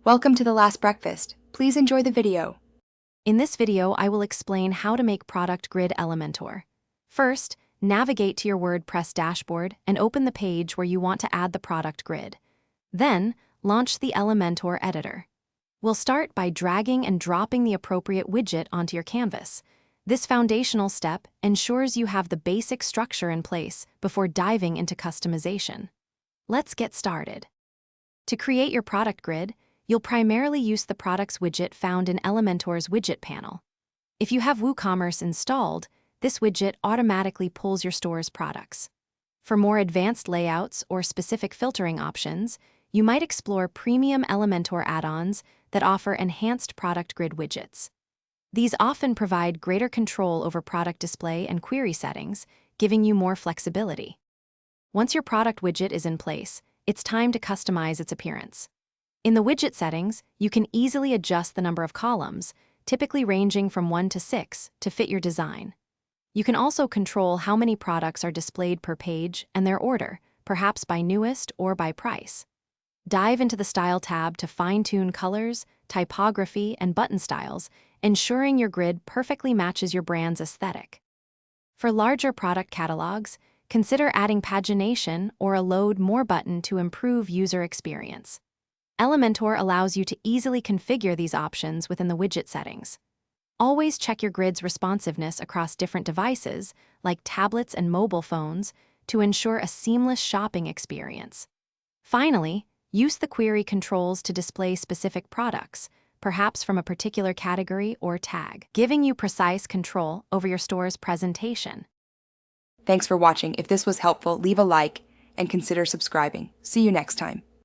Welcome to The Last Breakfast. Please enjoy the video. In this video, I will explain how to make Product Grid Elementor. First, navigate to your WordPress dashboard and open the page where you want to add the product grid. Then, launch the Elementor editor. We'll start by dragging and dropping the appropriate widget onto your canvas. This foundational step ensures you have the basic structure in place before diving into customization. Let's get started. To create your product grid, you'll primarily use the Products widget found in Elementor's widget panel. If you have WooCommerce installed, this widget automatically pulls your store's products. For more advanced layouts or specific filtering options, you might explore premium Elementor add-ons that offer enhanced product grid widgets. These often provide greater control over product display and query settings, giving you more flexibility. Once your product widget is in place, it's time to customize its appearance. In the widget settings, you can easily adjust the number of columns, typically ranging from 1 to 6, to fit your design. You can also control how many products are displayed per page and their order, perhaps by newest or by price. Dive into the Style tab to fine-tune colors, typography, and button styles, ensuring your grid perfectly matches your brand's aesthetic. For larger product catalogs, consider adding pagination or a Load More button to improve user experience. Elementor allows you to easily configure these options within the widget settings. Always check your grid's responsiveness across different devices, like tablets and mobile phones, to ensure a seamless shopping experience. Finally, use the query controls to display specific products, perhaps from a particular category or tag, giving you precise control over your store's presentation. Thanks for watching. If this was helpful, leave a like and consider subscribing. See you next time.